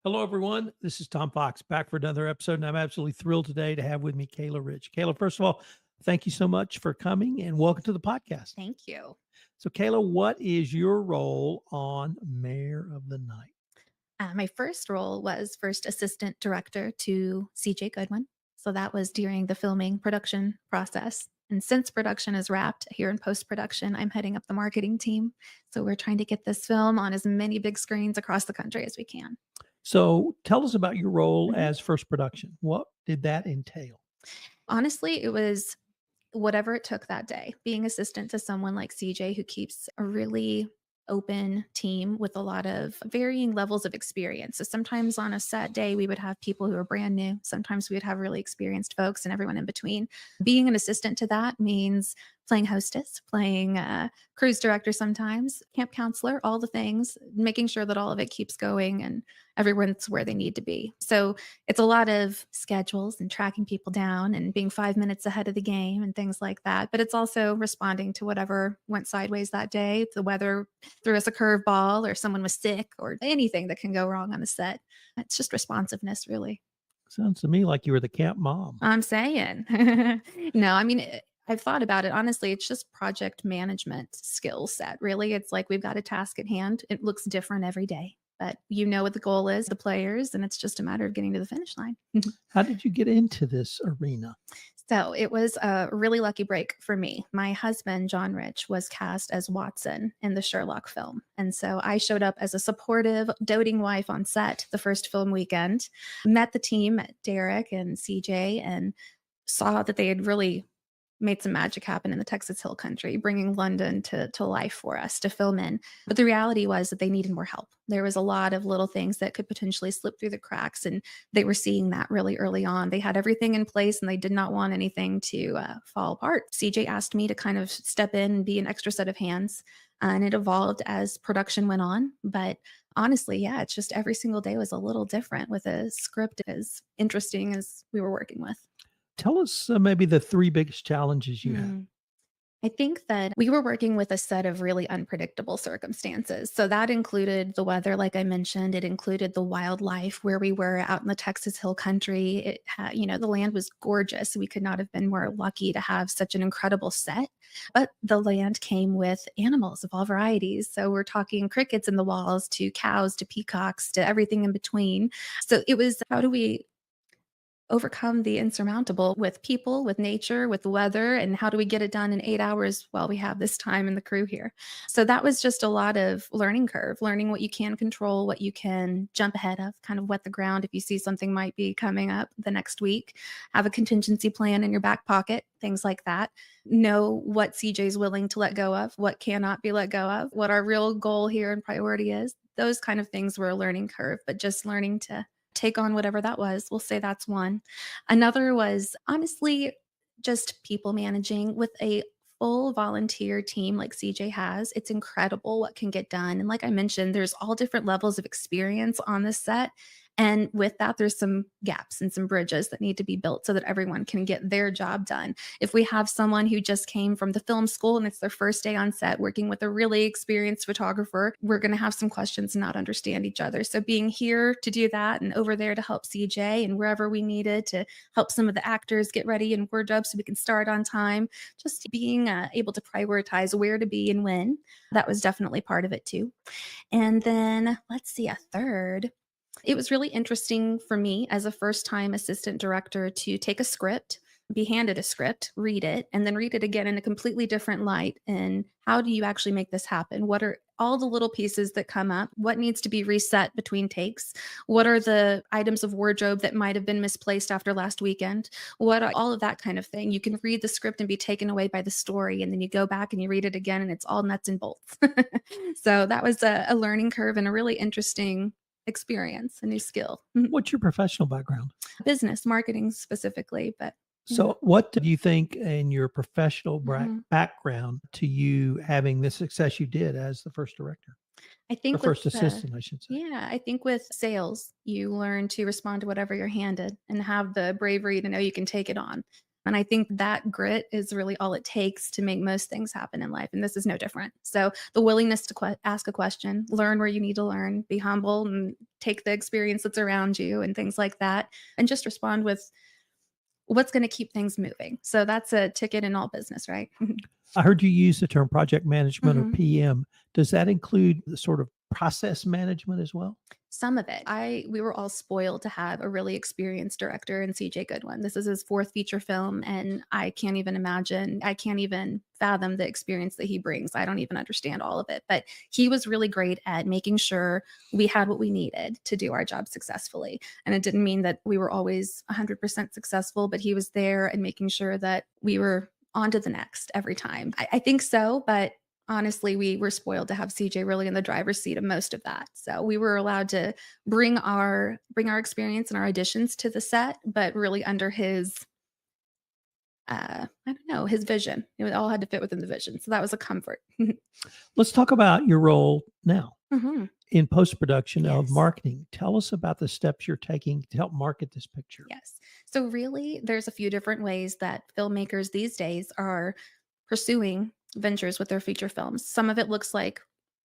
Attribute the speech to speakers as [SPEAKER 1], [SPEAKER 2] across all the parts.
[SPEAKER 1] Hello, everyone. This is Tom Fox back for another episode, and I'm absolutely thrilled today to have with me Kayla Rich. Kayla, first of all, thank you so much for coming and welcome to the podcast.
[SPEAKER 2] Thank you.
[SPEAKER 1] So, Kayla, what is your role on Mayor of the Night?
[SPEAKER 2] My first role was first assistant director to CJ Goodwin. So that was during the filming production process. And since production is wrapped here in post production, I'm heading up the marketing team. So we're trying to get this film on as many big screens across the country as we can.
[SPEAKER 1] So, tell us about your role
[SPEAKER 2] Mhm.
[SPEAKER 1] as first production. What did that entail?
[SPEAKER 2] Honestly, it was whatever it took that day. Being assistant to someone like CJ who keeps a really open team with a lot of varying levels of experience. So sometimes on a set day, we would have people who are brand new. Sometimes we would have really experienced folks and everyone in between. Being an assistant to that means playing hostess, playing cruise director sometimes, camp counselor, all the things, making sure that all of it keeps going and everyone's where they need to be. So it's a lot of schedules and tracking people down and being 5 minutes ahead of the game and things like that. But it's also responding to whatever went sideways that day. If the weather threw us a curveball or someone was sick or anything that can go wrong on the set. It's just responsiveness, really.
[SPEAKER 1] Sounds to me like you were the camp mom.
[SPEAKER 2] I'm saying. No, I mean, I've thought about it. Honestly, it's just project management skill set. Really, it's like we've got a task at hand. It looks different every day, but you know what the goal is, the players, and it's just a matter of getting to the finish line.
[SPEAKER 1] How did you get into this arena?
[SPEAKER 2] So it was a really lucky break for me. My husband, John Rich, was cast as Watson in the Sherlock film. And so I showed up as a supportive, doting wife on set the first film weekend, met the team, met Derek and CJ, and saw that they had really made some magic happen in the Texas Hill Country, bringing London to life for us to film in. But the reality was that they needed more help. There was a lot of little things that could potentially slip through the cracks, and they were seeing that really early on. They had everything in place, and they did not want anything to fall apart. CJ asked me to kind of step in and be an extra set of hands, and it evolved as production went on. But honestly, yeah, it's just every single day was a little different with a script as interesting as we were working with.
[SPEAKER 1] Tell us maybe the three biggest challenges you had.
[SPEAKER 2] Hmm. I think that we were working with a set of really unpredictable circumstances. So that included the weather, like I mentioned. It included the wildlife where we were out in the Texas Hill Country. It had, the land was gorgeous. We could not have been more lucky to have such an incredible set. But the land came with animals of all varieties. So we're talking crickets in the walls to cows to peacocks to everything in between. So it was how do we overcome the insurmountable with people, with nature, with the weather, and how do we get it done in 8 hours while we have this time and the crew here? So that was just a lot of learning curve, learning what you can control, what you can jump ahead of, kind of wet the ground if you see something might be coming up the next week. Have a contingency plan in your back pocket, things like that. Know what CJ's willing to let go of, what cannot be let go of, what our real goal here and priority is. Those kind of things were a learning curve, but just learning to take on whatever that was. We'll say that's one. Another was honestly just people managing with a full volunteer team like CJ has. It's incredible what can get done. And like I mentioned, there's all different levels of experience on this set. And with that, there's some gaps and some bridges that need to be built so that everyone can get their job done. If we have someone who just came from the film school and it's their first day on set working with a really experienced photographer, we're going to have some questions and not understand each other. So being here to do that and over there to help CJ and wherever we needed to help some of the actors get ready and wardrobe so we can start on time, just being able to prioritize where to be and when, that was definitely part of it too. And then let's see, a third. It was really interesting for me as a first time assistant director to take a script, be handed a script, read it, and then read it again in a completely different light. And how do you actually make this happen? What are all the little pieces that come up? What needs to be reset between takes? What are the items of wardrobe that might have been misplaced after last weekend? What are all of that kind of thing? You can read the script and be taken away by the story, and then you go back and you read it again, and it's all nuts and bolts. So that was a learning curve and a really interesting experience, a new skill. Mhm.
[SPEAKER 1] What's your professional background?
[SPEAKER 2] Business, marketing specifically, but yeah.
[SPEAKER 1] So, what do you think in your professional
[SPEAKER 2] Mhm.
[SPEAKER 1] background to you having the success you did as the first director
[SPEAKER 2] I
[SPEAKER 1] or
[SPEAKER 2] think with
[SPEAKER 1] first assistant, I should say?
[SPEAKER 2] yeah, I think with sales, you learn to respond to whatever you're handed and have the bravery to know you can take it on. And I think that grit is really all it takes to make most things happen in life. And this is no different. So the willingness to ask a question, learn where you need to learn, be humble and take the experience that's around you and things like that, and just respond with what's going to keep things moving. So that's a ticket in all business, right?
[SPEAKER 1] I heard you use the term project management or
[SPEAKER 2] Mhm.
[SPEAKER 1] PM. Does that include the sort of process management as well?
[SPEAKER 2] Some of it. We were all spoiled to have a really experienced director in CJ Goodwin. This is his 4th feature film, and I can't even fathom the experience that he brings. I don't even understand all of it, but he was really great at making sure we had what we needed to do our job successfully. And it didn't mean that we were always 100% successful, but he was there and making sure that we were on to the next every time. I think so, but honestly, we were spoiled to have CJ really in the driver's seat of most of that. So we were allowed to bring our experience and our additions to the set, but really under his I don't know, his vision. It all had to fit within the vision. So that was a comfort.
[SPEAKER 1] Let's talk about your role now
[SPEAKER 2] Mhm.
[SPEAKER 1] in post production of
[SPEAKER 2] Yes.
[SPEAKER 1] marketing. Tell us about the steps you're taking to help market this picture.
[SPEAKER 2] Yes. So really there's a few different ways that filmmakers these days are pursuing ventures with their feature films. Some of it looks like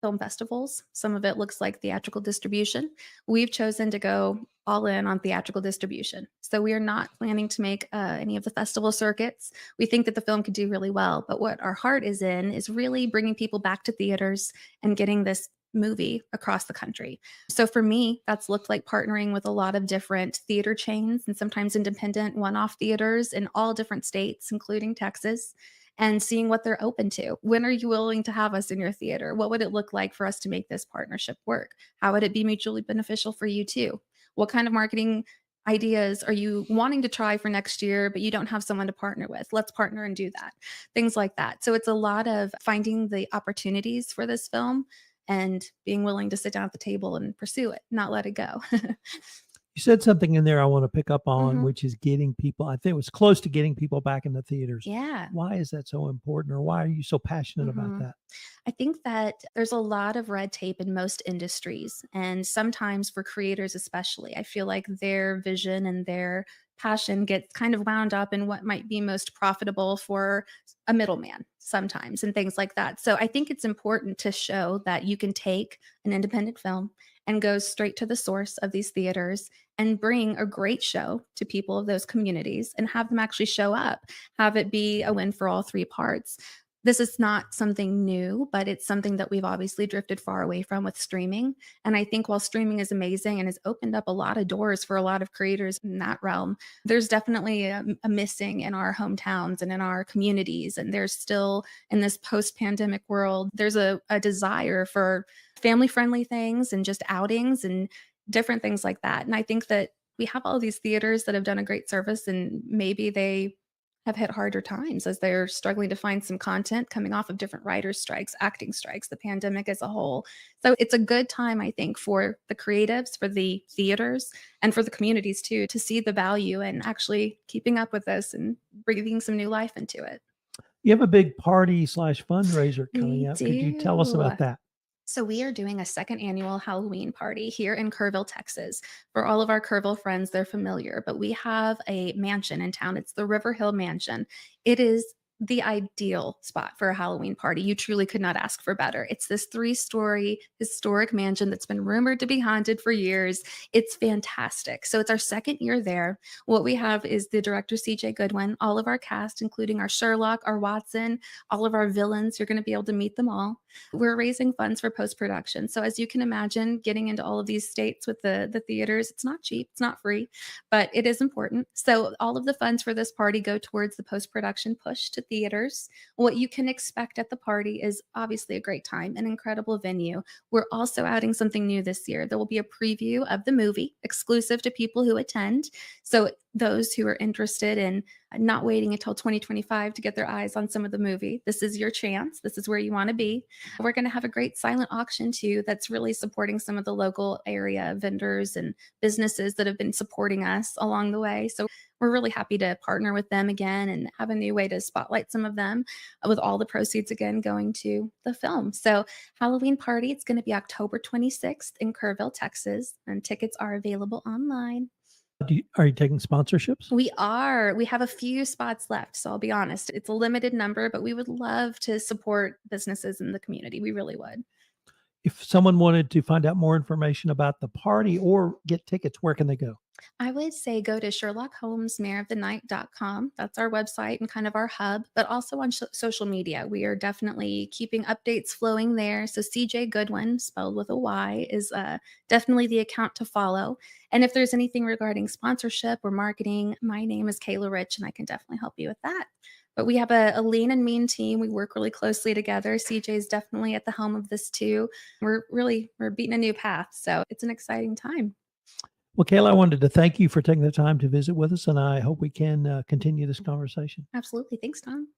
[SPEAKER 2] film festivals. Some of it looks like theatrical distribution. We've chosen to go all in on theatrical distribution. So we are not planning to make any of the festival circuits. We think that the film could do really well. But what our heart is in is really bringing people back to theaters and getting this movie across the country. So for me, that's looked like partnering with a lot of different theater chains and sometimes independent one off theaters in all different states, including Texas, and seeing what they're open to. When are you willing to have us in your theater? What would it look like for us to make this partnership work? How would it be mutually beneficial for you too? What kind of marketing ideas are you wanting to try for next year, but you don't have someone to partner with? Let's partner and do that. Things like that. So it's a lot of finding the opportunities for this film and being willing to sit down at the table and pursue it, not let it go.
[SPEAKER 1] You said something in there I want to pick up on,
[SPEAKER 2] Mhm.
[SPEAKER 1] which is getting people, I think it was close to getting people back in the theaters.
[SPEAKER 2] Yeah.
[SPEAKER 1] Why is that so important, or why are you so passionate about
[SPEAKER 2] Mhm.
[SPEAKER 1] that?
[SPEAKER 2] I think that there's a lot of red tape in most industries. And sometimes for creators, especially, I feel like their vision and their passion gets kind of wound up in what might be most profitable for a middleman sometimes and things like that. So I think it's important to show that you can take an independent film and go straight to the source of these theaters and bring a great show to people of those communities and have them actually show up, have it be a win for all 3 parts. This is not something new, but it's something that we've obviously drifted far away from with streaming. And I think while streaming is amazing and has opened up a lot of doors for a lot of creators in that realm, there's definitely a missing in our hometowns and in our communities. And there's still, in this post pandemic world, there's a desire for family friendly things and just outings and different things like that. And I think that we have all these theaters that have done a great service, and maybe they have hit harder times as they're struggling to find some content coming off of different writers' strikes, acting strikes, the pandemic as a whole. So it's a good time, I think, for the creatives, for the theaters, and for the communities too, to see the value and actually keeping up with this and breathing some new life into it.
[SPEAKER 1] You have a big party slash fundraiser coming
[SPEAKER 2] We
[SPEAKER 1] up. Could you tell us
[SPEAKER 2] do.
[SPEAKER 1] about that?
[SPEAKER 2] So we are doing a second annual Halloween party here in Kerrville, Texas. For all of our Kerrville friends, they're familiar, but we have a mansion in town. It's the River Hill Mansion. It is the ideal spot for a Halloween party. You truly could not ask for better. It's this 3-story historic mansion that's been rumored to be haunted for years. It's fantastic. So it's our second year there. What we have is the director CJ Goodwin, all of our cast, including our Sherlock, our Watson, all of our villains. You're going to be able to meet them all. We're raising funds for post production. So as you can imagine, getting into all of these states with the theaters, it's not cheap, it's not free, but it is important. So all of the funds for this party go towards the post production push to theaters. What you can expect at the party is obviously a great time, an incredible venue. We're also adding something new this year. There will be a preview of the movie exclusive to people who attend. So those who are interested in not waiting until 2025 to get their eyes on some of the movie, this is your chance. This is where you want to be. We're going to have a great silent auction too that's really supporting some of the local area vendors and businesses that have been supporting us along the way. So we're really happy to partner with them again and have a new way to spotlight some of them, with all the proceeds again going to the film. So Halloween party, it's going to be October 26th in Kerrville, Texas, and tickets are available online.
[SPEAKER 1] Are you taking sponsorships?
[SPEAKER 2] We are. We have a few spots left. So I'll be honest, it's a limited number, but we would love to support businesses in the community. We really would.
[SPEAKER 1] If someone wanted to find out more information about the party or get tickets, where can they go?
[SPEAKER 2] I would say go to SherlockHolmesMareOfTheNight.com. That's our website and kind of our hub, but also on social media. We are definitely keeping updates flowing there. So CJ Goodwin, spelled with a Y, is definitely the account to follow. And if there's anything regarding sponsorship or marketing, my name is Kayla Rich, and I can definitely help you with that. But we have a lean and mean team. We work really closely together. CJ is definitely at the helm of this too. We're beating a new path. So it's an exciting time.
[SPEAKER 1] Well, Kayla, I wanted to thank you for taking the time to visit with us, and I hope we can continue this conversation.
[SPEAKER 2] Absolutely. Thanks, Tom.